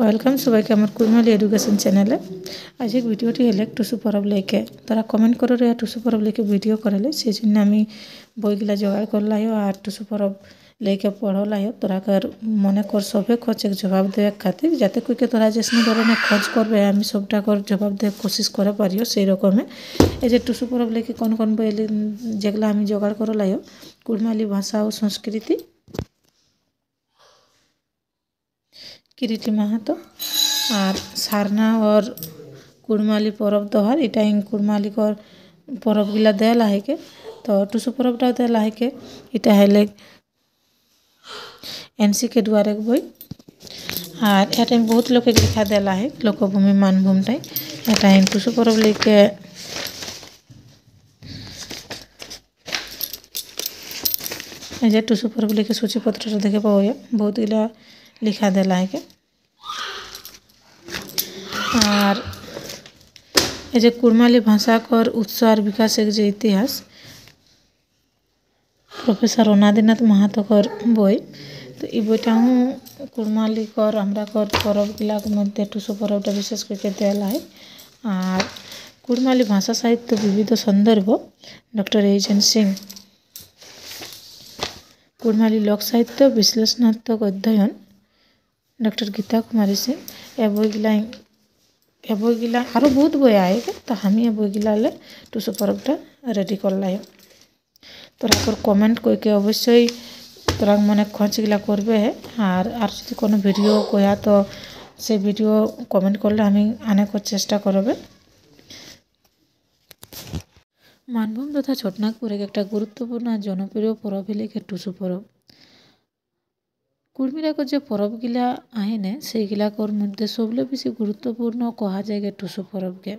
Welcome সবাইকে আমার কুইমালি education চ্যানেলে। আজকের ভিডিওটি হলে টুসু পরব লেকে তারা কমেন্ট করে টুসু পরব লেকে ভিডিও করালে সেই জন্য আমি বইগুলা জোগাড় করলাইও আর টুসু পরব লেকে পড়লাইও তোরাকার মনে কর সবে খোঁজ জবাব দেওয়ার খাতির যাতে কুইকে তোরা যে ধরনের খোঁজ করবে আমি সবটা কর জবাব দেওয়ার কোশিশ করে পারিও সেই রকমে। এই যে টুসু পরব লেকে কোন কোন বই যেগুলো আমি জোগাড় করলাইও কুড়মালি ভাষা ও সংস্কৃতি, কিরিটি মাহাতো আর সারনা और कुड़माली परब त्योहार इटा कुड़माली कर परब गिला देला है के तो टुसु परबटा देला है के इटा हेले एनसी के द्वारे बई और एटा बहुत लोग लिखा देला है लोकभूमि मानभूमिटाई एटा टुसु परब लेके टुसु परब लेके सूचीपत्र देखे पाओ बहुत गिला लिखा देला है के और এই যে কুড়মালি ভাষাকর উৎস আর বিকাশের যে ইতিহাস প্রফেসর অনাদিনাথ মাহাতোকর বই তো এই বইটা কুড়মালি কর আমরা কর পরবগুলার মধ্যে টুসু পরবটা বিশেষ করে দেওয়া হয়। আর কুড়মালি ভাষা সাহিত্য বিবিধ সন্দর্ভ ডক্টর এইচএন সিং, কুড়মালি লোক সাহিত্য বিশ্লেষণাত্মক অধ্যয়ন डॉक्टर गीता कुमारी सिंह ए बईगिला और बहुत बई आए तो हमें ए बईगिला टुसु परबटा रेडी कर लाई तोरा कमेंट करके अवश्य तोरा मन खोजगिला करबे और जो कोनो भिडियो कया तो से भिडियो कमेंट करले हमें आने को चेष्टा करबे। मानभूम तथा छोटनागपुर एक गुरुत्वपूर्ण जनप्रिय परब हेले टुसु परब। कुर्मीराकर जो परबगिला आएने से गिलाकर मध्य सबले बेसि गुरुत्वपूर्ण कहा जाए टुसु परब के।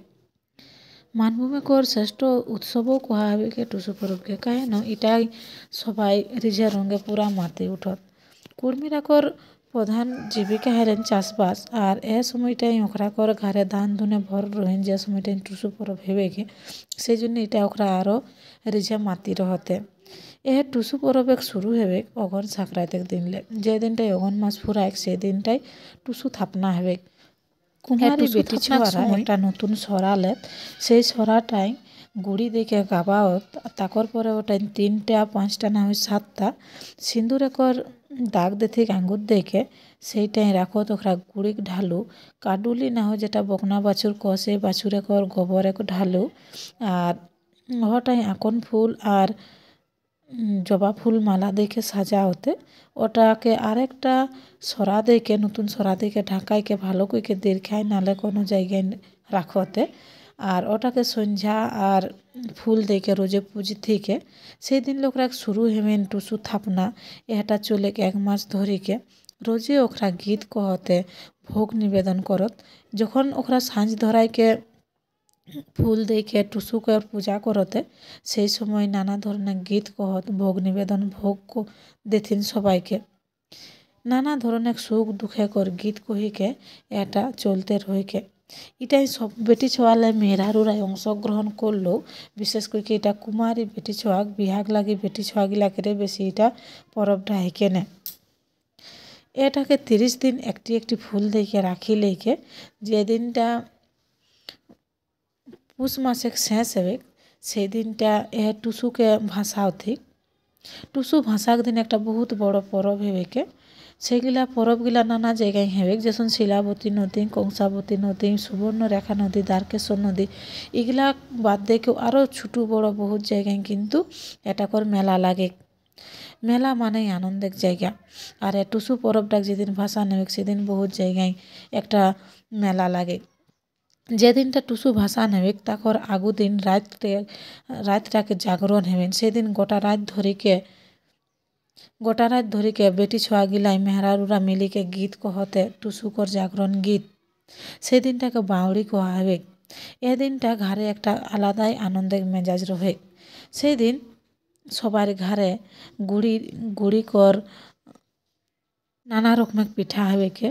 मानभूमि कर श्रेष्ठ उत्सव कहा के टुसु परब के कहेन इटा सबाई रिझा रंगे पूरा माते उठत। कुर्मीराकर प्रधान जीविका हेलेन चाषबास और ए समयटाई ओखराकर घरे धान धुने भर रहें जे समयटाई टुसु परब हेबे के से जन्य इटा ओखरा आरो रिझा माती रहते। यह टुसु परब एक शुरू हेबे अगन संक्रांति दिन ले जे दिनटाई अगन मास फुराक से दिनटाई टुसु थापना हेबे। कुमारी बेटी छोरा एक नतून सरा लेत से सराटाई गुड़ी देखे गाबावत ताकर परे ओटाई 3टा 5टा ना 7टा सिंदूर कर दाग देथे आंगुर देखे सेटाई राखो तोखरा गुड़ी ढालू काडुली ना हो जेटा बकना बाछुर कसे बाछुरे कर गोबर एक ढालू और हटाई आकन फूल और जबा फूल माला देखे सजा होते ओटाके आरेकटा सरा देके नतून सरा देके ढाकाई के भालो के दीर्घाय नाले कोनो जायगाय राखते और ओटाके सन्झा और फूल देके रोजे पूजी थी से दिन लोकरा शुरू हेमेन टुसु थापना एटा चले 1 मास धरी के रोजे ओखरा गीत कहते भोग निवेदन करत जखन ओखरा सांझ धराई के फूल देखे टुसु कर पूजा करते से समय नाना धरनेर गीत कहत भोग निवेदन भोग को देथिन सबाई के नाना धरनेर सुख दुखे कर गीत कही के एटा चलते रही के इटाई सब बेटी छोआले मेहरारूराई अंशग्रहण करलो विशेष करके इटा कुमारी बेटी छोआक बिहाग लागे बेटी छोआगिलाके बेशी इटा परबटा हेकेने एटाके 30 दिन एकटी एकटी फूल देके राखिले के जे दिनटा पुष मासे शेष हेबे से दिनटा ए टुसु के भाषाओ थी टुसु भाषाक दिन एक बहुत बड़ परब हेबे के सेगिला परबगिला नाना जगह हेबे जैसे शिलावती नदी कंसावती नदी सुवर्णरेखा नदी दारकेश्वर नदी इगला बाद दे के आरो छोटो बड़ बहुत जगह किन्तु एटाकर मेला लागे मेला माने आनंदेर जगह और टुसु परबटा जेदिन भाषा नेबे सेदिन बहुत जगह एक मेला लागे जे दिनटा टुसु भाषा नेबे ताकर आगु दिन रातटाके जागरण हेबेन से दिन गोटा रात धरी के बेटी छोआगिलाई मेहरारूरा मिली के गीत कहते टुसुकर जागरण गीत से दिनटाके बाउड़ी कहा हेबे ए दिनटा घरे एक आलादाई आनंदेर मेजाज रहे से दिन सबार घरे गुड़ी कर नाना रकमेर पिठा हेबे के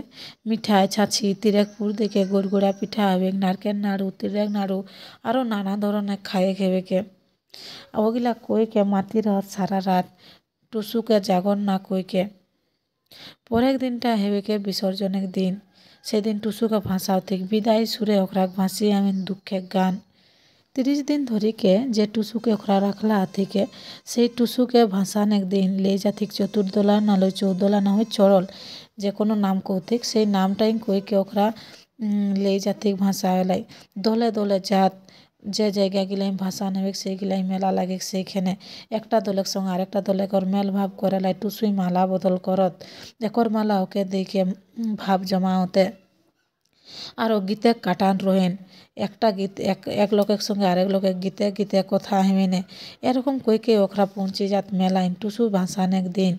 मिठाई छाछी तिरेकपुर देखे गुड़गुड़ा पिठा हेबे नारकेल नाड़ू तिरेक नाड़ू और नाना धरनेर खाए हेबे के ओगिला कई के माती रहत सारा रात टुसु के जागर ना कई के পরের দিনটা হেবেকে বিসর্জনের দিন। সেদিন টুসুকে ভাসাও ঠিক বিদায় সুরে ওখরাক ভাসিয়ে আমি দুঃখের গান। 30 দিন ধরিকে যে টুসুকে ওখরা রাখলা হাতিকে সেই টুসুকে ভাসানের দিন লেজা ঠিক চতুর্দোলা নাহলে চৌদোলা না হয় চড়ল যে কোনো নাম কৌতিক সেই নামটাই কইকে ওখরা লেজা ঠিক ভাসা এলাই দলে দলে জাত যে জায়গা গিলাই ভাষা নেবে সেইগুলাই মেলা লাগে সেইখানে একটা দলের সঙ্গে আরেকটা দলে কর মেল ভাব করে লাই টুসুই মালা বদল করত একর মালা ওকে দেখে ভাব জমা হতে আরও গীতে কাটান রহেন একটা গীত এক লোকের সঙ্গে আরেক লোকের গীতে গীতে কথা হেমেনে এরকম কইকে ওখরা পৌঁছে যাত মেলাইন টুসু ভাসানের দিন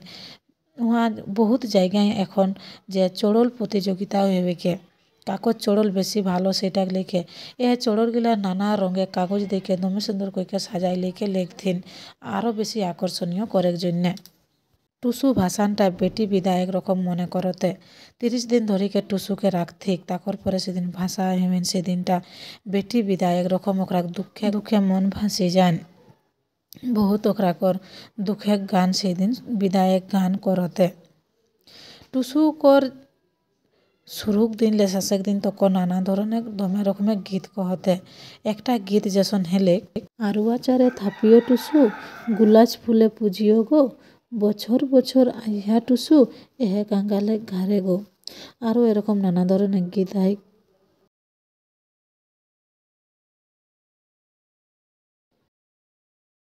উহা বহুত জায়গায় এখন যে চড়ল প্রতিযোগিতাও হেবেকে কাগজ চড়ল বেশি ভালো সেটা লিখে চড়লগুলা নানা রঙের কাগজ দেখে দমে সুন্দর কইকে সাজাই লিখে লিখথিন আরও বেশি আকর্ষণীয় করার জন্যে টুসু ভাসানটা বেটি বিদায় একরকম মনে করতে 30 দিন ধরিকে টুসুকে রাখথিক তাকর পরে সেদিন ভাষা হেমেন সেদিনটা বেটি বিদায় একরকম ওকরা দুঃখে দুঃখে মন ভাসি যান বহুত ওকরাকর দুঃখের গান সেদিন বিদায়ক গান করতে টুসু কর শুরুক দিন লে শেষের দিন তখন নানা ধরনের দমে রকমের গীত কহতে একটা গীত যেসন হেলে আরুয়াচারে থাপিও টুসু গুলাজ ফুলে পুজিও গো বছর বছর আইহা টুসু এহে কাঙ্গালে ঘাড়ে গো আরও এরকম নানা ধরনের গীত আই